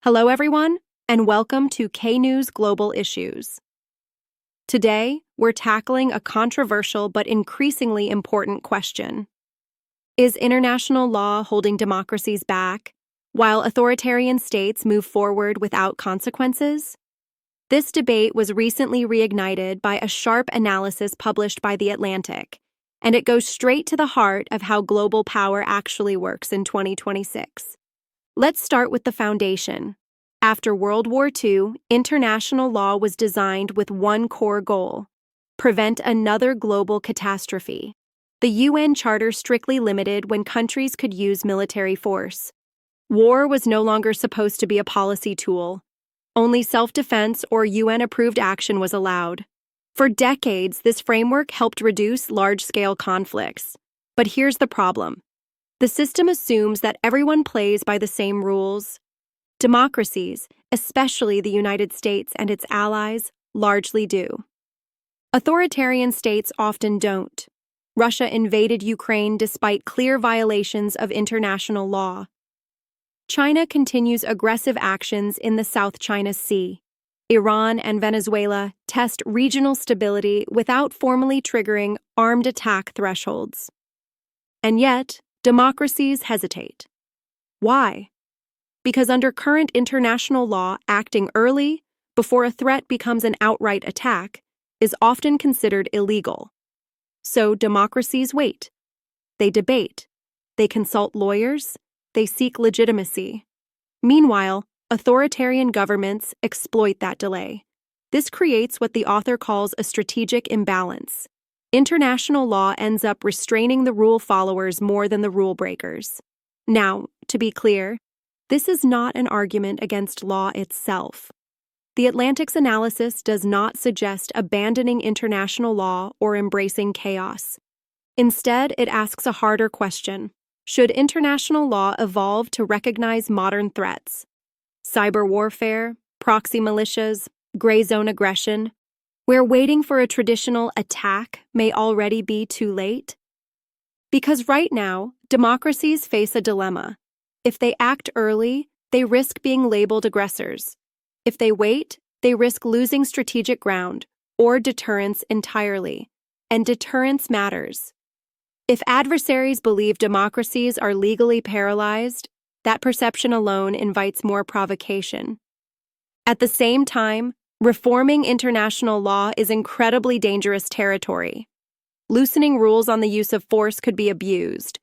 Hello, everyone, and welcome to K-News Global Issues. Today, we're tackling a controversial but increasingly important question. Is international law holding democracies back, while authoritarian states move forward without consequences? This debate was recently reignited by a sharp analysis published by The Atlantic, and it goes straight to the heart of how global power actually works in 2026. Let's start with the foundation. After World War II, international law was designed with one core goal: prevent another global catastrophe. The UN Charter strictly limited when countries could use military force. War was no longer supposed to be a policy tool. Only self-defense or UN-approved action was allowed. For decades, this framework helped reduce large-scale conflicts. But here's the problem. The system assumes that everyone plays by the same rules. Democracies, especially the United States and its allies, largely do. Authoritarian states often don't. Russia invaded Ukraine despite clear violations of international law. China continues aggressive actions in the South China Sea. Iran and Venezuela test regional stability without formally triggering armed attack thresholds. And yet, democracies hesitate. Why? Because under current international law, acting early, before a threat becomes an outright attack, is often considered illegal. So democracies wait. They debate. They consult lawyers. They seek legitimacy. Meanwhile, authoritarian governments exploit that delay. This creates what the author calls a strategic imbalance. International law ends up restraining the rule followers more than the rule breakers. Now, to be clear, this is not an argument against law itself. The Atlantic's analysis does not suggest abandoning international law or embracing chaos. Instead, it asks a harder question. Should international law evolve to recognize modern threats? Cyber warfare, proxy militias, gray zone aggression, where waiting for a traditional attack may already be too late? Because right now, democracies face a dilemma. If they act early, they risk being labeled aggressors. If they wait, they risk losing strategic ground or deterrence entirely. And deterrence matters. If adversaries believe democracies are legally paralyzed, that perception alone invites more provocation. At the same time, reforming international law is incredibly dangerous territory. Loosening rules on the use of force could be abused.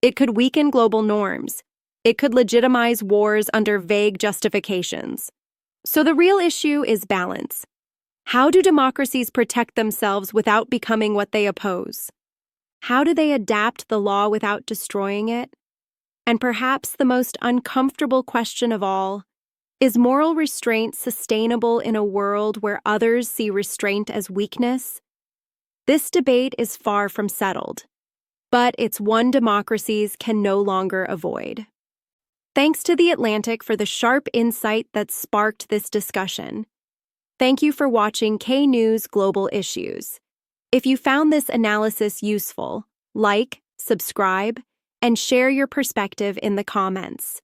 It could weaken global norms. It could legitimize wars under vague justifications. So the real issue is balance. How do democracies protect themselves without becoming what they oppose? How do they adapt the law without destroying it? And perhaps the most uncomfortable question of all, is moral restraint sustainable in a world where others see restraint as weakness? This debate is far from settled, but it's one democracies can no longer avoid. Thanks to The Atlantic for the sharp insight that sparked this discussion. Thank you for watching K-News Global Issues. If you found this analysis useful, like, subscribe, and share your perspective in the comments.